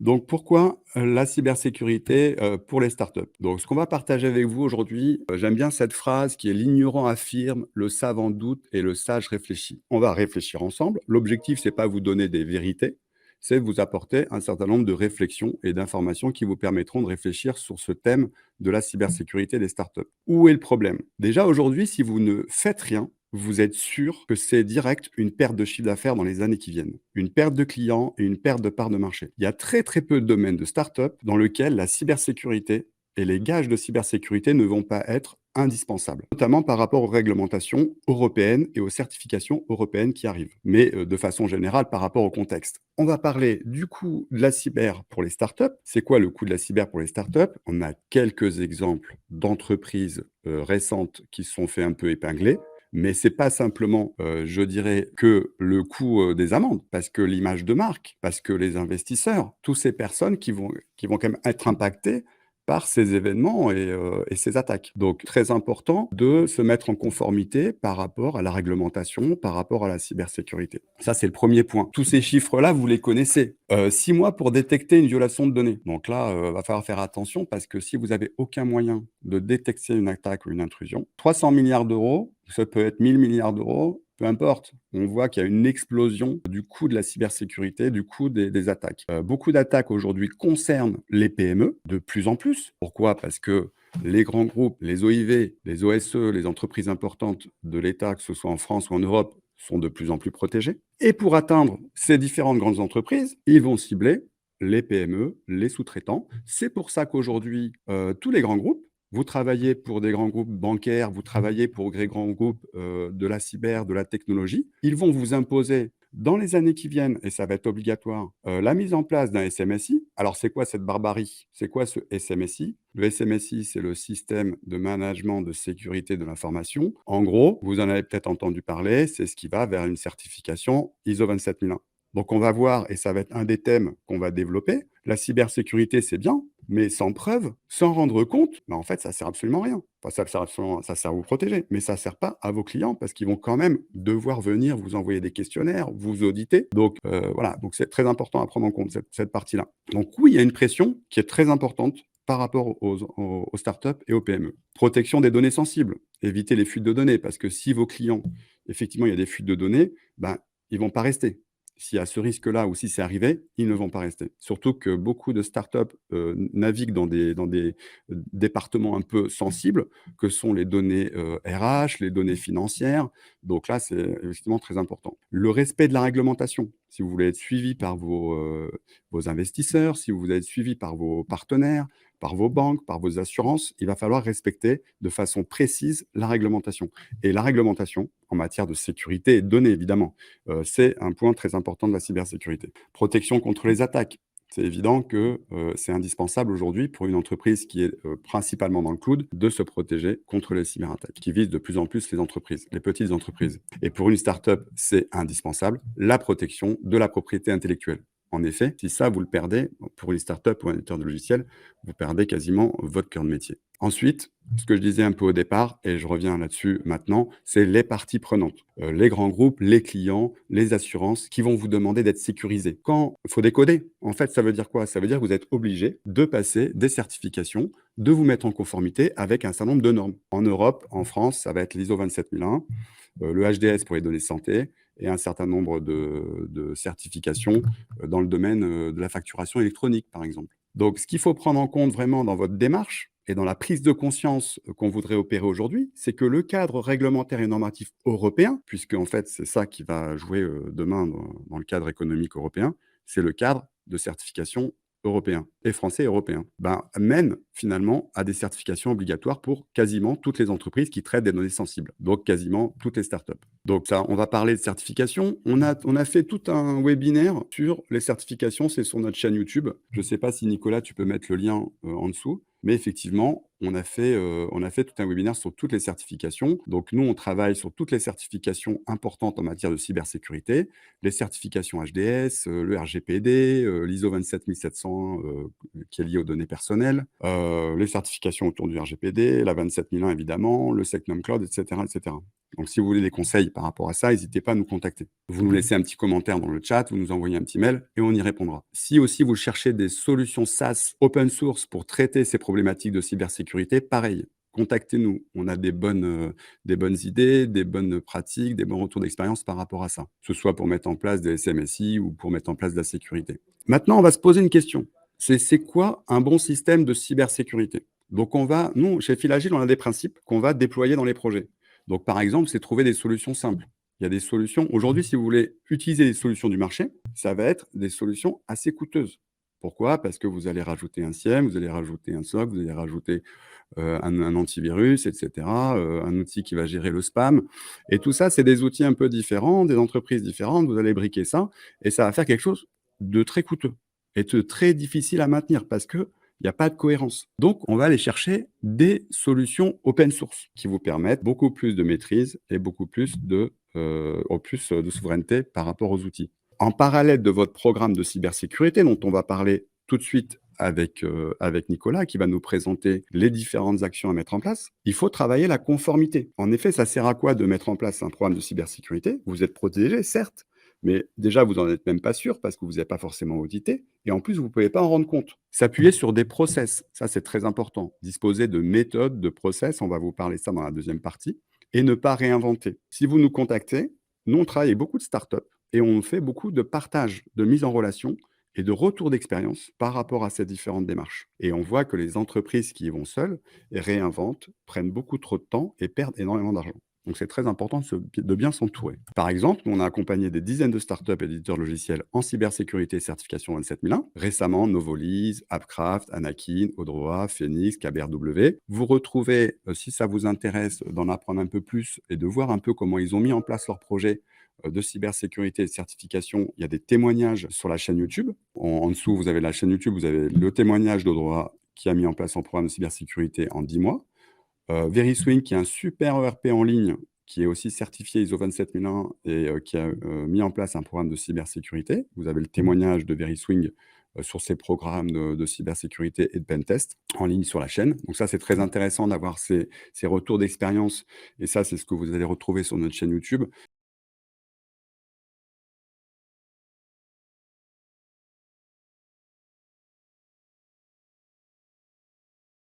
Donc pourquoi, la cybersécurité, pour les startups? Donc ce qu'on va partager avec vous aujourd'hui, j'aime bien cette phrase qui est: «L'ignorant affirme, le savant doute et le sage réfléchit». On va réfléchir ensemble. L'objectif, c'est pas vous donner des vérités, c'est vous apporter un certain nombre de réflexions et d'informations qui vous permettront de réfléchir sur ce thème de la cybersécurité des startups. Où est le problème? Déjà aujourd'hui, si vous ne faites rien, vous êtes sûr que c'est direct une perte de chiffre d'affaires dans les années qui viennent, une perte de clients et une perte de part de marché. Il y a très, très peu de domaines de start-up dans lesquels la cybersécurité et les gages de cybersécurité ne vont pas être indispensables, notamment par rapport aux réglementations européennes et aux certifications européennes qui arrivent, mais de façon générale par rapport au contexte. On va parler du coût de la cyber pour les startups. C'est quoi le coût de la cyber pour les startups? On a quelques exemples d'entreprises récentes qui se sont fait un peu épingler. Mais c'est pas simplement, je dirais, que le coût, des amendes, parce que l'image de marque, parce que les investisseurs, toutes ces personnes qui vont quand même être impactées par ces événements et ces attaques. Donc très important de se mettre en conformité par rapport à la réglementation, par rapport à la cybersécurité. Ça, c'est le premier point. Tous ces chiffres-là, vous les connaissez. 6 mois pour détecter une violation de données. Donc là, va falloir faire attention parce que si vous avez aucun moyen de détecter une attaque ou une intrusion, 300 milliards d'euros, ça peut être 1 000 milliards d'euros, peu importe. On voit qu'il y a une explosion du coût de la cybersécurité, du coût des attaques. Beaucoup d'attaques aujourd'hui concernent les PME, de plus en plus. Pourquoi? Parce que les grands groupes, les OIV, les OSE, les entreprises importantes de l'État, que ce soit en France ou en Europe, sont de plus en plus protégées. Et pour atteindre ces différentes grandes entreprises, ils vont cibler les PME, les sous-traitants. C'est pour ça qu'aujourd'hui, tous les grands groupes, vous travaillez pour des grands groupes bancaires, vous travaillez pour des grands groupes, de la cyber, de la technologie. Ils vont vous imposer dans les années qui viennent, et ça va être obligatoire, la mise en place d'un SMSI. Alors c'est quoi cette barbarie? C'est quoi ce SMSI? Le SMSI, c'est le système de management de sécurité de l'information. En gros, vous en avez peut-être entendu parler, c'est ce qui va vers une certification ISO 27001. Donc on va voir, et ça va être un des thèmes qu'on va développer. La cybersécurité, c'est bien, mais sans preuve, sans rendre compte, bah, en fait, ça sert absolument à rien. Enfin, ça sert à vous protéger, mais ça sert pas à vos clients parce qu'ils vont quand même devoir venir vous envoyer des questionnaires, vous auditer. Donc, voilà, donc c'est très important à prendre en compte cette partie-là. Donc oui, il y a une pression qui est très importante par rapport aux startups et aux PME. Protection des données sensibles, éviter les fuites de données parce que si vos clients, effectivement, il y a des fuites de données, ben, ils vont pas rester. S'il y a ce risque-là ou si c'est arrivé, ils ne vont pas rester. Surtout que beaucoup de startups, naviguent dans des départements un peu sensibles, que sont les données, RH, les données financières. Donc là, c'est effectivement très important. Le respect de la réglementation. Si vous voulez être suivi par vos investisseurs, si vous voulez être suivi par vos partenaires, par vos banques, par vos assurances, il va falloir respecter de façon précise la réglementation. Et la réglementation, en matière de sécurité et de données évidemment, c'est un point très important de la cybersécurité. Protection contre les attaques. C'est évident que, c'est indispensable aujourd'hui pour une entreprise qui est, principalement dans le cloud, de se protéger contre les cyberattaques, qui visent de plus en plus les entreprises, les petites entreprises. Et pour une start-up, c'est indispensable, la protection de la propriété intellectuelle. En effet, si ça, vous le perdez, pour une start-up ou un éditeur de logiciels, vous perdez quasiment votre cœur de métier. Ensuite, ce que je disais un peu au départ, et je reviens là-dessus maintenant, c'est les parties prenantes. Les grands groupes, les clients, les assurances qui vont vous demander d'être sécurisés. Quand il faut décoder, en fait, ça veut dire quoi? Ça veut dire que vous êtes obligé de passer des certifications, de vous mettre en conformité avec un certain nombre de normes. En Europe, en France, ça va être l'ISO 27001, le HDS pour les données de santé et un certain nombre de certifications dans le domaine de la facturation électronique, par exemple. Donc, ce qu'il faut prendre en compte vraiment dans votre démarche et dans la prise de conscience qu'on voudrait opérer aujourd'hui, c'est que le cadre réglementaire et normatif européen, puisque en fait c'est ça qui va jouer demain dans le cadre économique européen, c'est le cadre de certification européen et français et européen, ben, mène finalement à des certifications obligatoires pour quasiment toutes les entreprises qui traitent des données sensibles, donc quasiment toutes les startups. Donc ça, on va parler de certification. On a fait tout un webinaire sur les certifications, c'est sur notre chaîne YouTube. Je ne sais pas si Nicolas, tu peux mettre le lien en dessous. Mais effectivement, on a fait tout un webinaire sur toutes les certifications. Donc nous, on travaille sur toutes les certifications importantes en matière de cybersécurité, les certifications HDS, le RGPD, l'ISO 27700 qui est lié aux données personnelles, les certifications autour du RGPD, la 27001 évidemment, le SecNum Cloud, etc., etc. Donc si vous voulez des conseils par rapport à ça, n'hésitez pas à nous contacter. Vous nous laissez un petit commentaire dans le chat, vous nous envoyez un petit mail et on y répondra. Si aussi vous cherchez des solutions SaaS open source pour traiter ces problématiques de cybersécurité, pareil, contactez-nous. On a des bonnes idées, des bonnes pratiques, des bons retours d'expérience par rapport à ça, que ce soit pour mettre en place des SMSI ou pour mettre en place de la sécurité. Maintenant, on va se poser une question. C'est quoi un bon système de cybersécurité? Donc nous, chez Filagile, on a des principes qu'on va déployer dans les projets. Donc par exemple, c'est trouver des solutions simples. Il y a des solutions aujourd'hui, si vous voulez utiliser les solutions du marché, ça va être des solutions assez coûteuses. Pourquoi? Parce que vous allez rajouter un SIEM, vous allez rajouter un SOC, vous allez rajouter un antivirus, et cetera, un outil qui va gérer le spam et tout ça, c'est des outils un peu différents, des entreprises différentes. Vous allez briquer ça et ça va faire quelque chose de très coûteux et de très difficile à maintenir parce qu'il y a pas de cohérence. Donc on va aller chercher des solutions open source qui vous permettent beaucoup plus de maîtrise et beaucoup plus de souveraineté par rapport aux outils. En parallèle de votre programme de cybersécurité dont on va parler tout de suite avec Nicolas qui va nous présenter les différentes actions à mettre en place, il faut travailler la conformité. En effet, ça sert à quoi de mettre en place un programme de cybersécurité? Vous êtes protégé, certes, mais déjà, vous n'en êtes même pas sûr parce que vous n'êtes pas forcément audité et en plus, vous ne pouvez pas en rendre compte. S'appuyer sur des process, ça c'est très important. Disposer de méthodes, de process, on va vous parler de ça dans la deuxième partie, et ne pas réinventer. Si vous nous contactez, nous on travaille avec beaucoup de startups et on fait beaucoup de partage, de mise en relation et de retour d'expérience par rapport à ces différentes démarches. Et on voit que les entreprises qui y vont seules et réinventent, prennent beaucoup trop de temps et perdent énormément d'argent. Donc c'est très important de bien s'entourer. Par exemple, on a accompagné des dizaines de startups éditeurs logiciels en cybersécurité et certification 27001. Récemment, Novolise, Appcraft, Anakin, Odroa, Phoenix, KBRW. Vous retrouvez, si ça vous intéresse, d'en apprendre un peu plus et de voir un peu comment ils ont mis en place leur projet de cybersécurité et de certification, il y a des témoignages sur la chaîne YouTube. En dessous, vous avez la chaîne YouTube, vous avez le témoignage d'Odroa qui a mis en place son programme de cybersécurité en 10 mois. Veriswing, qui est un super ERP en ligne, qui est aussi certifié ISO 27001 et qui a mis en place un programme de cybersécurité. Vous avez le témoignage de Veriswing sur ses programmes de cybersécurité et de pentest en ligne sur la chaîne. Donc ça, c'est très intéressant d'avoir ces retours d'expérience et ça, c'est ce que vous allez retrouver sur notre chaîne YouTube.